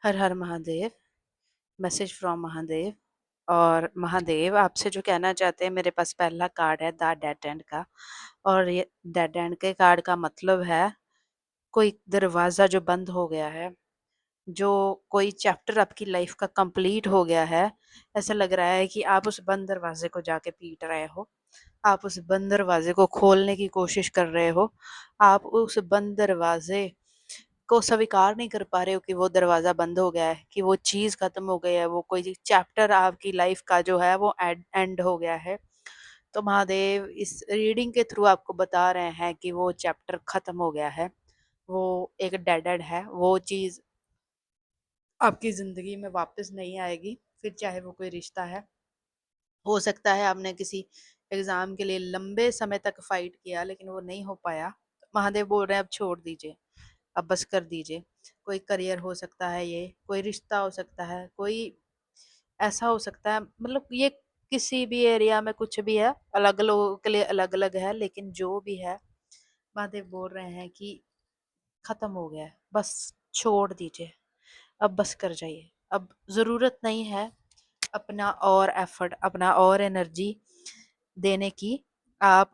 Her her Mahadev. Message from Mahadev. और महादेव आपसे जो कहना चाहते हैं, मेरे पास पहला कार्ड है द डेड एंड का। और ये डेड एंड के कार्ड का मतलब है कोई दरवाजा जो बंद हो गया है, जो कोई चैप्टर आपकी लाइफ का कंप्लीट हो गया है। ऐसा लग रहा है कि आप उस बंद दरवाजे को जाके पीट रहे हो। आप उस बंद दरवाजे को खोलने की कोशिश कर रहे हो। आप उस बंद दरवाजे को स्वीकार नहीं कर पा रहे हो कि वो दरवाज़ा बंद हो गया है, कि वो चीज़ ख़त्म हो गई है, वो कोई चैप्टर आपकी लाइफ़ का जो है वो एंड हो गया है। तो महादेव इस रीडिंग के थ्रू आपको बता रहे हैं कि वो चैप्टर ख़त्म हो गया है। वो एक डेड एंड है, वो चीज़ आपकी ज़िंदगी में वापस नहीं आएगी, फिर चाहे वो कोई रिश्ता है। हो सकता है आपने किसी एग्ज़ाम के लिए लंबे समय तक फ़ाइट किया लेकिन वो नहीं हो पाया। महादेव बोल रहे हैं अब छोड़ दीजिए। अब बस कर दीजिए। कोई करियर हो सकता है ये, कोई रिश्ता हो सकता है, कोई ऐसा हो सकता है, मतलब ये किसी भी एरिया में कुछ भी है, अलग लोगों के लिए अलग-अलग है, लेकिन जो भी है, महादेव बोल रहे हैं कि खत्म हो गया है, बस छोड़ दीजिए, अब बस कर जाइए। अब ज़रूरत नहीं है अपना और एफर्ट, अपना और एनर्जी देने की। आप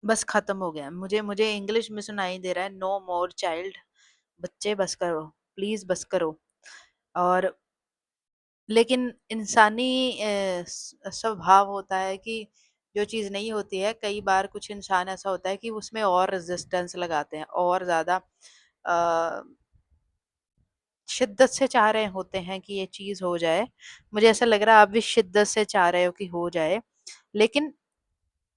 बस खत्म हो गया। मुझे मुझे इंग्लिश में सुनाई दे रहा है, नो मोर चाइल्ड। बच्चे बस करो, प्लीज़ बस करो। और लेकिन इंसानी स्वभाव होता है कि जो चीज़ नहीं होती है, कई बार कुछ इंसान ऐसा होता है कि उसमें और रेजिस्टेंस लगाते हैं और ज़्यादा अ, शिद्दत से चाह रहे होते हैं कि ये चीज़ हो जाए। मुझे ऐसा लग रहा है आप भी शिद्दत से चाह रहे हो कि हो जाए, लेकिन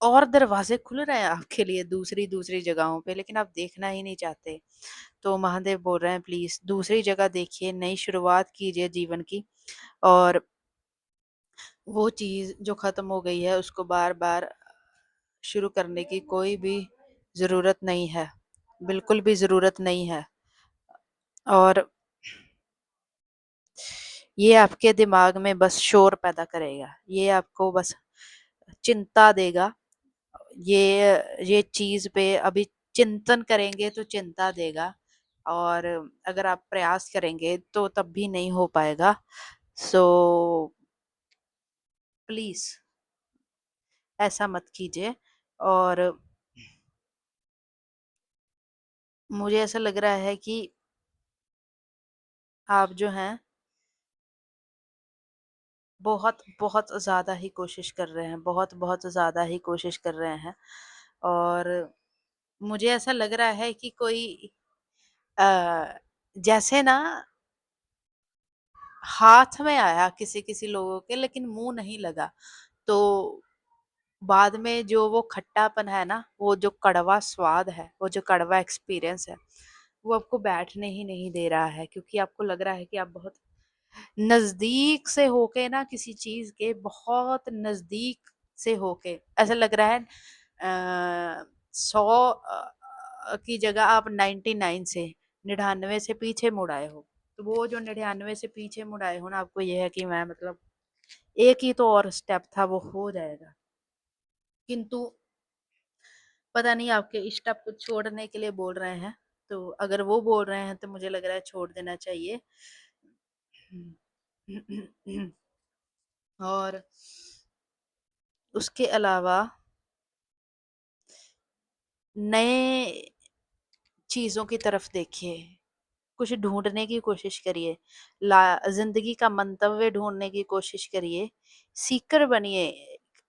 और दरवाज़े खुल रहे हैं आपके लिए दूसरी-दूसरी जगहों पे, लेकिन आप देखना ही नहीं चाहते। तो महादेव बोल रहे हैं प्लीज़ दूसरी जगह देखिए, नई शुरुआत कीजिए जीवन की। और वो चीज़ जो ख़त्म हो गई है उसको बार-बार शुरू करने की कोई भी ज़रूरत नहीं है, बिल्कुल भी ज़रूरत नहीं है। और ये आपके दिमाग में बस शोर पैदा करेगा, ये आपको बस चिंता देगा। ये चीज़ पे अभी चिंतन करेंगे तो चिंता देगा, और अगर आप प्रयास करेंगे तो तब भी नहीं हो पाएगा। सो प्लीज़ ऐसा मत कीजिए। और मुझे ऐसा लग रहा है कि आप जो हैं बहुत ज़्यादा ही कोशिश कर रहे हैं, बहुत ज़्यादा ही कोशिश कर रहे हैं। और मुझे ऐसा लग रहा है कि कोई अ, जैसे ना हाथ में आया किसी-किसी लोगों के, लेकिन मुँह नहीं लगा। तो बाद में जो वो खट्टापन है ना, वो जो कड़वा स्वाद है, वो जो कड़वा एक्सपीरियंस है, वो आपको बैठने ही नहीं दे रहा है, क्योंकि आपको लग रहा है कि आप बहुत नज़दीक से होके ना किसी चीज़ के, बहुत नज़दीक से होके ऐसा लग रहा है 100 की जगह आप 99 से 99 से पीछे मुड़ आए हो। तो वो जो 99 से पीछे मुड़ आए हो ना, आपको ये है कि मैं मतलब एक ही तो और स्टेप था, वो हो जाएगा। किंतु पता नहीं आपके इष्ट आपको छोड़ने के लिए बोल रहे हैं, तो अगर वो बोल रहे हैं तो मुझे लग रहा है छोड़ देना चाहिए। और उसके अलावा नए चीज़ों की तरफ देखिए, कुछ ढूँढने की कोशिश करिए, ज़िंदगी का मंतव्य ढूँढने की कोशिश करिए, सीकर बनिए,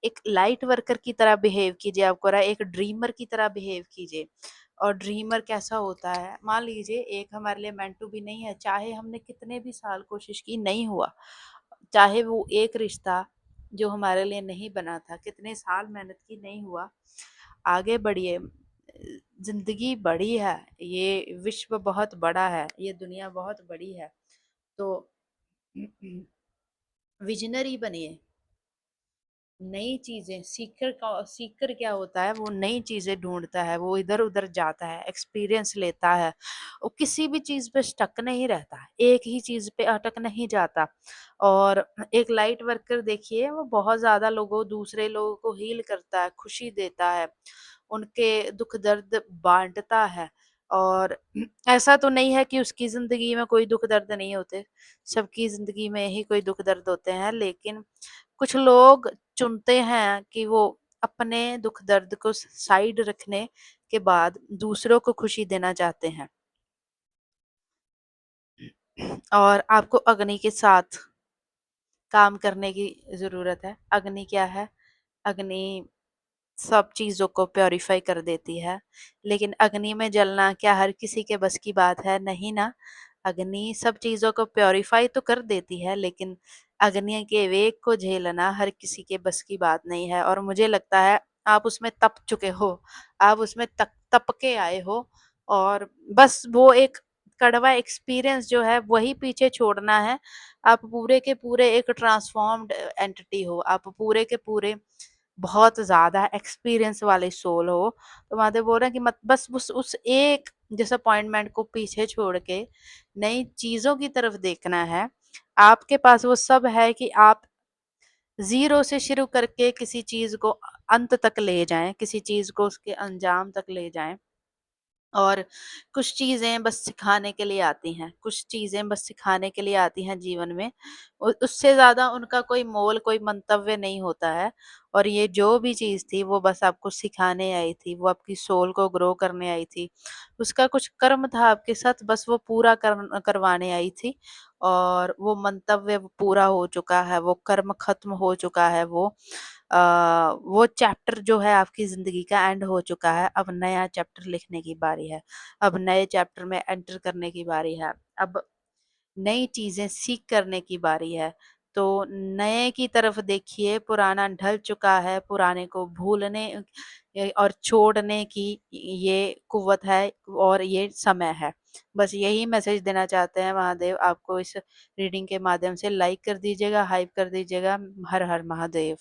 एक लाइट वर्कर की तरह बिहेव कीजिए, आपको रहा है एक ड्रीमर की तरह बिहेव कीजिए। और ड्रीमर कैसा होता है, मान लीजिए एक हमारे लिए मेंट टू बी नहीं है, चाहे हमने कितने भी साल कोशिश की नहीं हुआ, चाहे वो एक रिश्ता जो हमारे लिए नहीं बना था, कितने साल मेहनत की नहीं हुआ, आगे बढ़िए। ज़िंदगी बड़ी है, ये विश्व बहुत बड़ा है, ये दुनिया बहुत बड़ी है। तो विज़नरी बनिए, नई चीज़ें सीकर क्या होता है, वो नई चीज़ें ढूँढता है, वो इधर-उधर जाता है, एक्सपीरियंस लेता है। वो किसी भी चीज़ पे स्टक नहीं रहता, एक ही चीज़ पे अटक नहीं जाता। और एक लाइट वर्कर देखिए, वो बहुत ज़्यादा दूसरे लोगों को हील करता है, खुशी देता है, उनके दुःख दर्द बाँटता है। और ऐसा तो नहीं है कि उसकी ज़िंदगी में कोई दुःख-दर्द नहीं होते, सबकी ज़िंदगी में ही कोई दुःख-दर्द होते हैं, लेकिन कुछ लोग चुनते हैं कि वो अपने दुःख-दर्द को साइड रखने के बाद दूसरों को खुशी देना चाहते हैं। और आपको अग्नि के साथ काम करने की ज़रूरत है। अग्नि क्या है? अग्नि सब चीज़ों को प्यूरीफाई कर देती है। लेकिन अग्नि में जलना क्या हर किसी के बस की बात है? नहीं ना। अग्नि सब चीज़ों को प्यूरीफाई तो कर देती है, लेकिन अग्नि के वेग को झेलना हर किसी के बस की बात नहीं है। और मुझे लगता है आप उसमें तप चुके हो, आप उसमें तप तप के आए हो, और बस वो एक कड़वा एक्सपीरियंस जो है वही पीछे छोड़ना है। आप पूरे के पूरे एक ट्रांसफॉर्म्ड एंटिटी हो, आप पूरे के पूरे बहुत ज़्यादा एक्सपीरियंस वाले सोल हो। तो महादेव बोल रहे हैं कि मत बस उस एक डिसअपॉइंटमेंट को पीछे छोड़ के नई चीज़ों की तरफ देखना है। आपके पास वो सब है कि आप ज़ीरो से शुरू करके किसी चीज़ को अंत तक ले जाएँ, किसी चीज़ को उसके अंजाम तक ले जाएँ। और कुछ चीज़ें बस सिखाने के लिए आती हैं, कुछ चीज़ें बस सिखाने के लिए आती हैं जीवन में। उससे ज़्यादा उनका कोई मोल, कोई मंतव्य नहीं होता है। और ये जो भी चीज़ थी वो बस आपको सिखाने आई थी, वो आपकी सोल को ग्रो करने आई थी। उसका कुछ कर्म था आपके साथ, बस वो पूरा करवाने आई थी। और वो मंतव्य वो पूरा हो चुका है, वो कर्म खत्म हो चुका है, अ, वो चैप्टर जो है आपकी ज़िंदगी का एंड हो चुका है। अब नया चैप्टर लिखने की बारी है। अब नए चैप्टर में एंटर करने की बारी है। अब नई चीज़ें सीख करने की बारी है। तो नए की तरफ देखिए, पुराना ढल चुका है, पुराने को भूलने और छोड़ने की ये कुव्वत है और ये समय है। बस यही मैसेज देना चाहते हैं महादेव आपको इस रीडिंग के माध्यम से। लाइक कर दीजिएगा, हाइप कर दीजिएगा। हर हर महादेव।